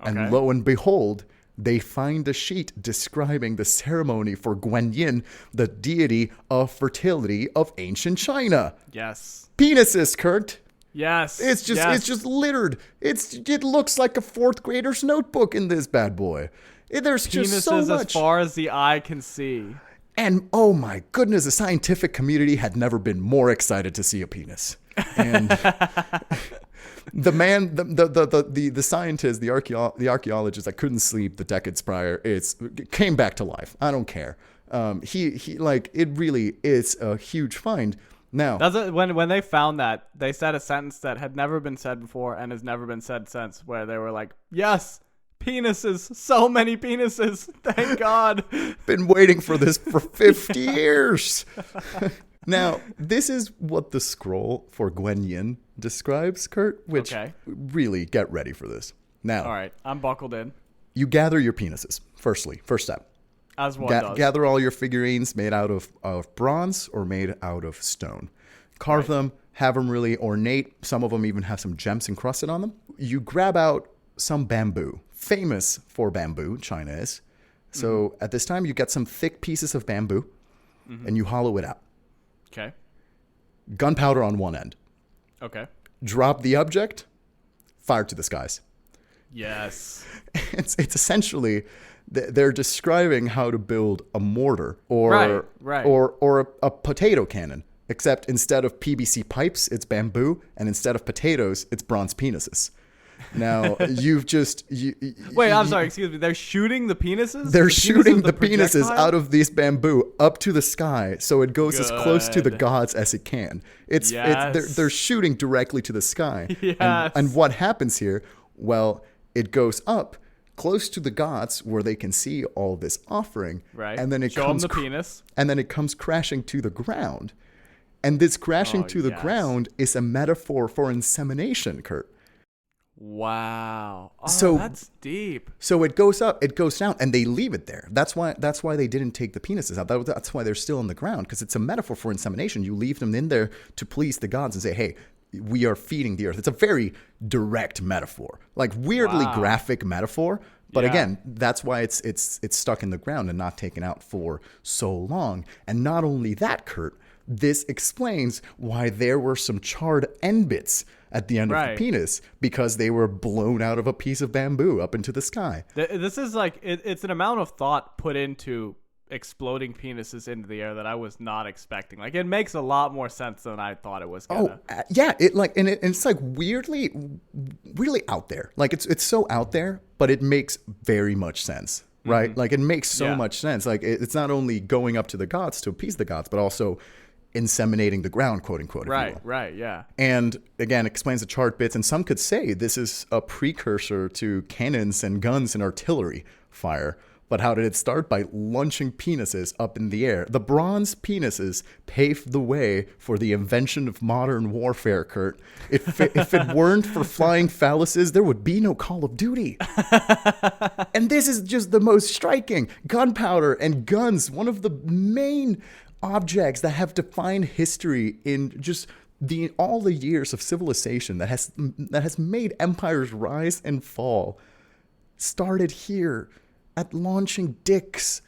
Okay. And lo and behold, they find a sheet describing the ceremony for Guanyin, the deity of fertility of ancient China. Yes. Penises, Kurt. Yes. It's just littered. It looks like a 4th grader's notebook in this bad boy. There's just so Penises much. as far as the eye can see. And oh my goodness, the scientific community had never been more excited to see a penis. And the man, the scientist, the archaeologist that couldn't sleep the decades prior, came back to life. I don't care. He like, it really is a huge find. Now, when they found that, they said a sentence that had never been said before and has never been said since, where they were like, yes, penises, so many penises, thank God. Been waiting for this for 50 years. Now, this is what the scroll for Guanyin describes, Kurt, which really get ready for this. Now, all right, I'm buckled in. You gather your penises, first step. As one does. Gather all your figurines made out of bronze or made out of stone. Carve them, have them really ornate. Some of them even have some gems encrusted on them. You grab out some bamboo. Famous for bamboo, China is. So at this time, you get some thick pieces of bamboo and you hollow it out. Okay. Gunpowder on one end. Okay. Drop the object, fire to the skies. Yes. It's essentially, they're describing how to build a mortar or a potato cannon. Except instead of PVC pipes, it's bamboo, and instead of potatoes, it's bronze penises. Now, you've just... Wait, I'm sorry, excuse me. They're shooting the penises? They're shooting the penises out of this bamboo up to the sky, so it goes as close to the gods as it can. They're shooting directly to the sky. Yes. And what happens here? Well, it goes up close to the gods where they can see all this offering. Right. And then it Show comes them the penis. And then it comes crashing to the ground. And this crashing to the ground is a metaphor for insemination, Kurt. Wow. Oh, so that's deep. So it goes up, it goes down, and they leave it there. That's why they didn't take the penises out. That's why they're still in the ground, because it's a metaphor for insemination. You leave them in there to please the gods and say, hey, we are feeding the earth. It's a very direct metaphor, like weirdly graphic metaphor. But again, that's why it's stuck in the ground and not taken out for so long. And not only that, Kurt, this explains why there were some charred end bits at the end of the penis, because they were blown out of a piece of bamboo up into the sky. This is like, it's an amount of thought put into exploding penises into the air that I was not expecting. Like, it makes a lot more sense than I thought it was gonna. Yeah, it's like weirdly out there. Like it's so out there, but it makes very much sense, right? Like, it makes so much sense. Like, it's not only going up to the gods to appease the gods, but also inseminating the ground, quote unquote. Right, yeah. And again, explains the charred bits, and some could say this is a precursor to cannons and guns and artillery fire. But how did it start? By launching penises up in the air. The bronze penises paved the way for the invention of modern warfare, Kurt. If it weren't for flying phalluses, there would be no Call of Duty. And this is just the most striking. Gunpowder and guns, one of the main objects that have defined history in just all the years of civilization that has made empires rise and fall, started here at launching dicks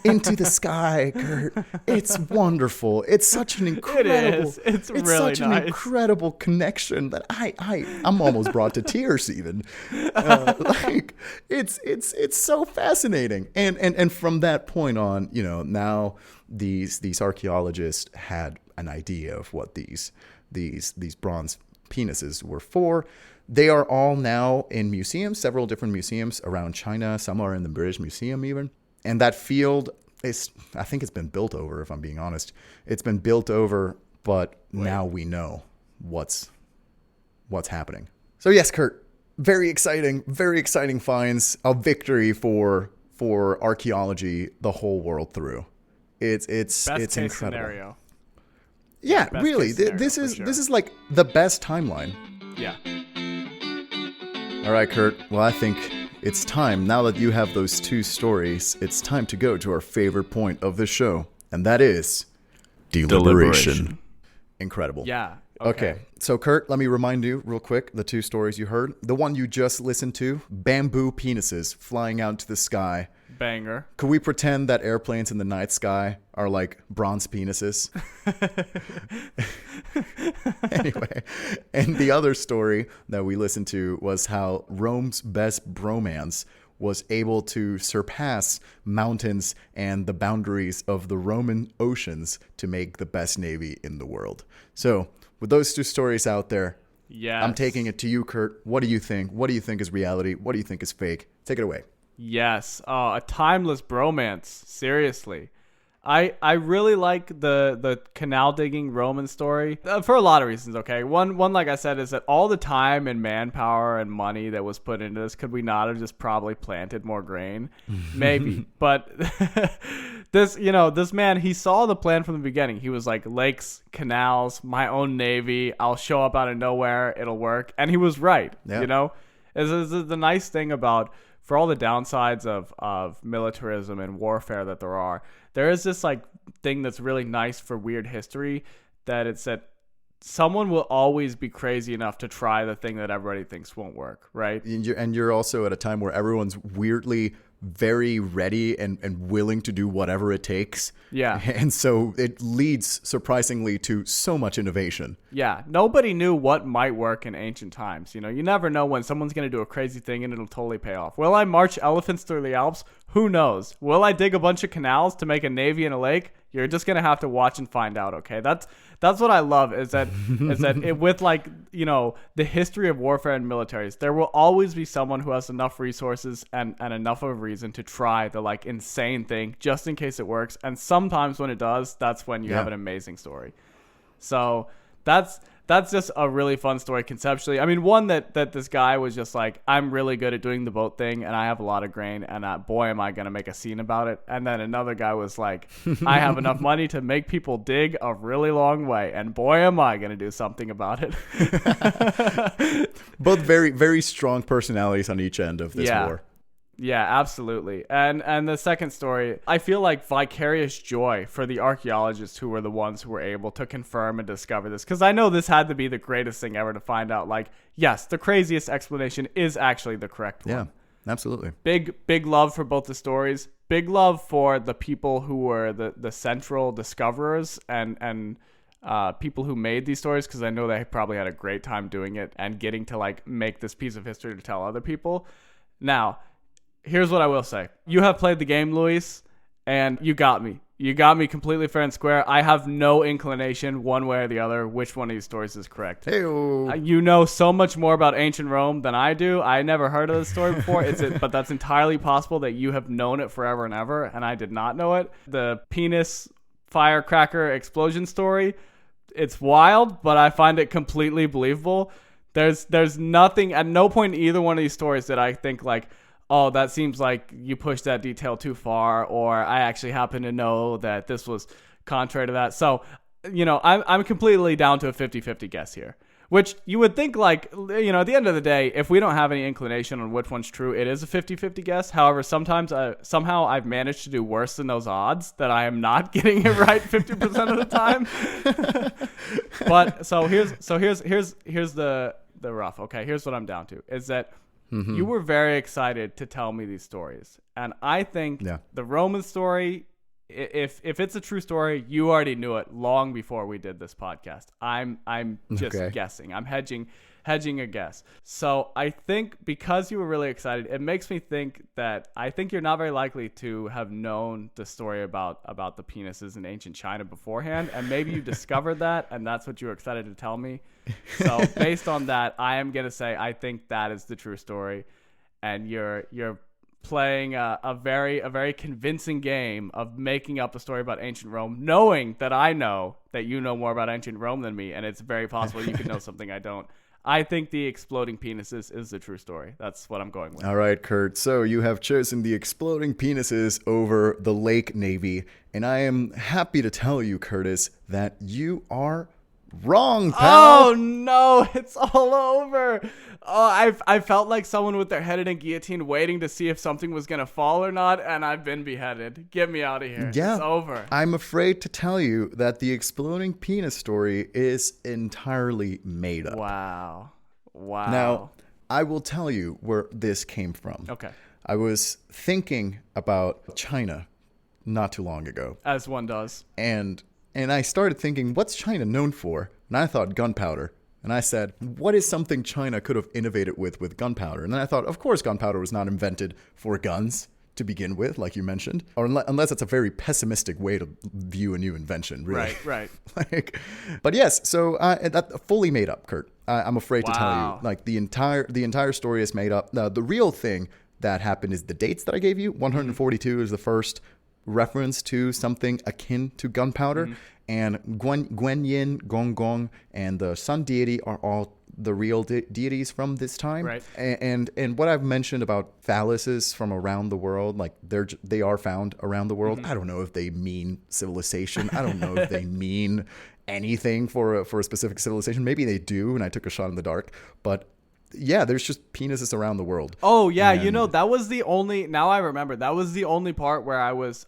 into the sky, Kurt. It's wonderful. It's such an incredible. It's really such nice. an incredible connection that I'm almost brought to tears even. Like it's so fascinating. And from that point on, now these archaeologists had an idea of what these bronze penises were for. They are all now in museums, several different museums around China. Some are in the British Museum even. And that field I think it's been built over, if I'm being honest. It's been built over, but now we know what's happening. So yes, Kurt, very exciting finds. A victory for archaeology the whole world through. It's Best case incredible. Scenario. Yeah, Best really. case scenario, This is like the best timeline. Yeah. All right, Kurt. Well, I think it's time, now that you have those two stories, it's time to go to our favorite point of the show, and that is deliberation. Incredible. Yeah. Okay. So, Kurt, let me remind you real quick, the two stories you heard. The one you just listened to, bamboo penises flying out into the sky. Banger. Could we pretend that airplanes in the night sky are like bronze penises? Anyway, and the other story that we listened to was how Rome's best bromance was able to surpass mountains and the boundaries of the Roman oceans to make the best navy in the world. So with those two stories out there, Yes. I'm taking it to you, Kurt. What do you think? What do you think is reality? What do you think is fake? Take it away. Yes. A timeless bromance. Seriously. I really like the canal digging Roman story for a lot of reasons. Okay, one like I said is that all the time and manpower and money that was put into this, could we not have just probably planted more grain? Maybe, but this man, he saw the plan from the beginning. He was like, lakes, canals, my own navy. I'll show up out of nowhere. It'll work, and he was right. Yeah. You know, is the nice thing about, for all the downsides of militarism and warfare that there is this like thing that's really nice for weird history, that it's that someone will always be crazy enough to try the thing that everybody thinks won't work, right? And you're also at a time where everyone's weirdly very ready and willing to do whatever it takes. Yeah. And so it leads surprisingly to so much innovation. Yeah. Nobody knew what might work in ancient times. You know, you never know when someone's going to do a crazy thing and it'll totally pay off. Will I march elephants through the Alps? Who knows? Will I dig a bunch of canals to make a navy in a lake? You're just going to have to watch and find out, okay? That's what I love, is that with, like, you know, the history of warfare and militaries, there will always be someone who has enough resources and enough of a reason to try the like insane thing just in case it works. And sometimes when it does, that's when you have an amazing story. So that's just a really fun story conceptually. I mean, one that this guy was just like, I'm really good at doing the boat thing and I have a lot of grain, and boy, am I going to make a scene about it. And then another guy was like, I have enough money to make people dig a really long way, and boy, am I going to do something about it. Both very, very strong personalities on each end of this war. Yeah, absolutely. And the second story, I feel like vicarious joy for the archaeologists who were the ones who were able to confirm and discover this. Because I know this had to be the greatest thing ever to find out, like, yes, the craziest explanation is actually the correct one. Yeah, absolutely. Big love for both the stories. Big love for the people who were the central discoverers and people who made these stories, because I know they probably had a great time doing it and getting to like make this piece of history to tell other people. Now, here's what I will say. You have played the game, Luis, and you got me. You got me completely fair and square. I have no inclination one way or the other which one of these stories is correct. Hey-o. You know so much more about ancient Rome than I do. I never heard of this story before. But that's entirely possible that you have known it forever and ever, and I did not know it. The penis firecracker explosion story, it's wild, but I find it completely believable. There's nothing, at no point in either one of these stories that I think like, oh, that seems like you pushed that detail too far, or I actually happen to know that this was contrary to that. So, you know, I'm completely down to a 50-50 guess here, which you would think, like, you know, at the end of the day, if we don't have any inclination on which one's true, it is a 50-50 guess. However, sometimes somehow I've managed to do worse than those odds, that I am not getting it right 50% of the time. But so here's the rough. Okay, here's what I'm down to, is that you were very excited to tell me these stories. And I think the Roman story, if it's a true story, you already knew it long before we did this podcast. I'm just guessing. I'm hedging a guess. So I think because you were really excited, it makes me think that I think you're not very likely to have known the story about the penises in ancient China beforehand. And maybe you discovered that, and that's what you were excited to tell me. So based on that, I am going to say I think that is the true story. And you're playing a very convincing game of making up a story about ancient Rome, knowing that I know that you know more about ancient Rome than me, and it's very possible you could know something I don't. I think the exploding penises is the true story. That's what I'm going with. All right, Kurt. So you have chosen the exploding penises over the lake navy, and I am happy to tell you, Curtis, that you are wrong, pal. Oh no, it's all over. Oh, I felt like someone with their head in a guillotine waiting to see if something was going to fall or not, and I've been beheaded. Get me out of here. Yeah, it's over. I'm afraid to tell you that the exploding penis story is entirely made up. Wow. Now, I will tell you where this came from. Okay. I was thinking about China not too long ago. As one does. And I started thinking, what's China known for? And I thought gunpowder. And I said, what is something China could have innovated with gunpowder? And then I thought, of course, gunpowder was not invented for guns to begin with, like you mentioned, or unless it's a very pessimistic way to view a new invention, really. Right. But yes, so that fully made up, Kurt. I'm afraid to tell Wow. you, like the entire story is made up. Now, the real thing that happened is the dates that I gave you. 142 is the first reference to something akin to gunpowder, and Guanyin, Gong, and the sun deity are all the real deities from this time. Right. And what I've mentioned about phalluses from around the world, like they are found around the world. I don't know if they mean civilization. I don't know if they mean anything for a specific civilization. Maybe they do, and I took a shot in the dark. But yeah, there's just penises around the world. Oh yeah, that was the only. Now I remember, that was the only part where I was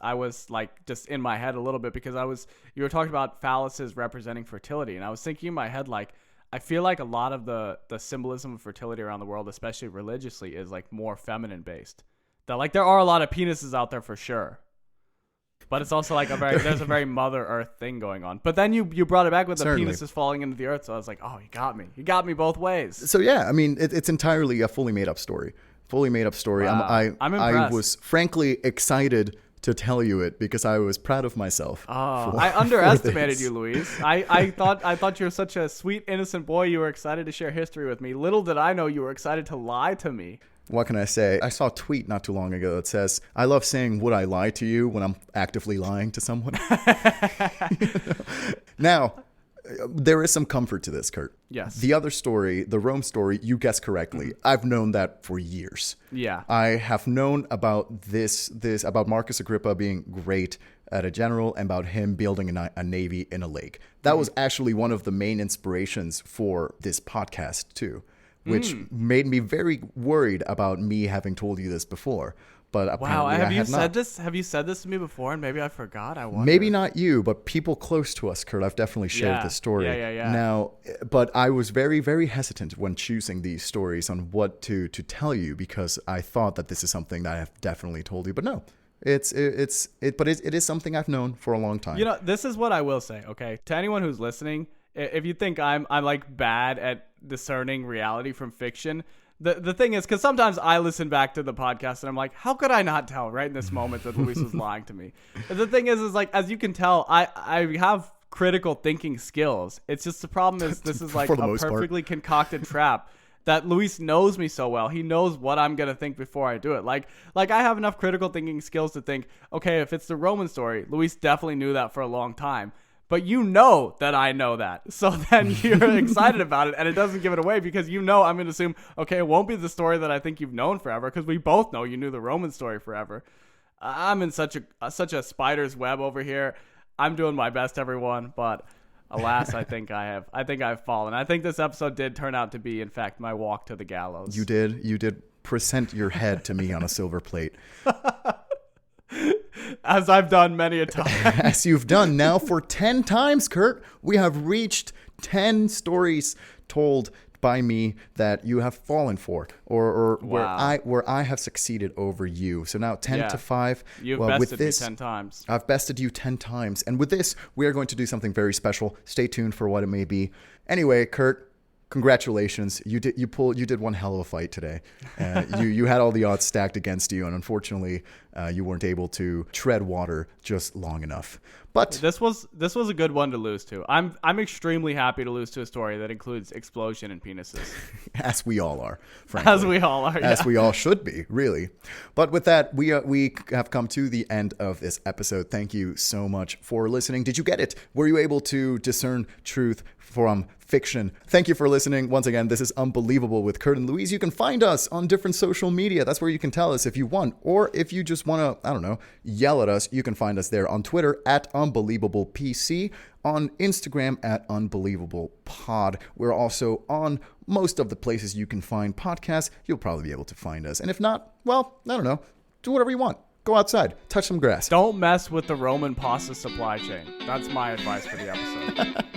like just in my head a little bit, because you were talking about phalluses representing fertility, and I was thinking in my head, like, I feel like a lot of the symbolism of fertility around the world, especially religiously, is like more feminine based. That like there are a lot of penises out there for sure. But it's also like there's a very Mother Earth thing going on. But then you brought it back with the penises falling into the earth. So I was like, oh, you got me. You got me both ways. So yeah, I mean, it's entirely a fully made up story. Fully made up story. Wow. I'm impressed. I was frankly excited to tell you it because I was proud of myself. Oh, I underestimated you, Luis. I thought you were such a sweet, innocent boy. You were excited to share history with me. Little did I know you were excited to lie to me. What can I say? I saw a tweet not too long ago that says, I love saying, would I lie to you when I'm actively lying to someone? Now, there is some comfort to this, Kurt. Yes. The other story, the Rome story, you guessed correctly. I've known that for years. Yeah. I have known about this about Marcus Agrippa being great at a general and about him building a navy in a lake. That was actually one of the main inspirations for this podcast too, which made me very worried about me having told you this before. But apparently have you said this? Have you said this to me before? And maybe I forgot. I wonder. Maybe not you, but people close to us, Kurt. I've definitely shared this story. Yeah. Now, but I was very, very hesitant when choosing these stories on what to tell you, because I thought that this is something that I have definitely told you. But no, it is something I've known for a long time. You know, this is what I will say. Okay, to anyone who's listening, if you think I'm like bad at discerning reality from fiction. The thing is, because sometimes I listen back to the podcast and I'm like, how could I not tell right in this moment that Luis was lying to me? And the thing is like, as you can tell, I have critical thinking skills. It's just the problem is this is like a perfectly concocted trap that Luis knows me so well. He knows what I'm going to think before I do it. Like I have enough critical thinking skills to think, okay, if it's the Roman story, Luis definitely knew that for a long time. But you know that I know that. So then you're excited about it, and it doesn't give it away because you know I'm going to assume, okay, it won't be the story that I think you've known forever, because we both know you knew the Roman story forever. I'm in such a spider's web over here. I'm doing my best, everyone, but alas, I think I've fallen. I think this episode did turn out to be, in fact, my walk to the gallows. You did present your head to me on a silver plate. As I've done many a time. As you've done now for 10 times, Kurt. We have reached 10 stories told by me that you have fallen for, or wow. where I have succeeded over you. So now 10 to 5. You've bested me 10 times. I've bested you 10 times. And with this, we are going to do something very special. Stay tuned for what it may be. Anyway, Kurt, congratulations. You did one hell of a fight today. You had all the odds stacked against you, and unfortunately, you weren't able to tread water just long enough. But this was a good one to lose to. I'm extremely happy to lose to a story that includes explosion and penises. As we all are, frankly. As we all are, yeah. As we all should be, really. But with that, we have come to the end of this episode. Thank you so much for listening. Did you get it? Were you able to discern truth from fiction? Thank you for listening. Once again, this is Unbelievable with Kurt and Louise. You can find us on different social media. That's where you can tell us if you want, or if you just want to, I don't know, yell at us, you can find us there on Twitter at UnbelievablePC, on Instagram at UnbelievablePod. We're also on most of the places you can find podcasts. You'll probably be able to find us. And if not, well, I don't know, do whatever you want. Go outside, touch some grass. Don't mess with the Roman pasta supply chain. That's my advice for the episode.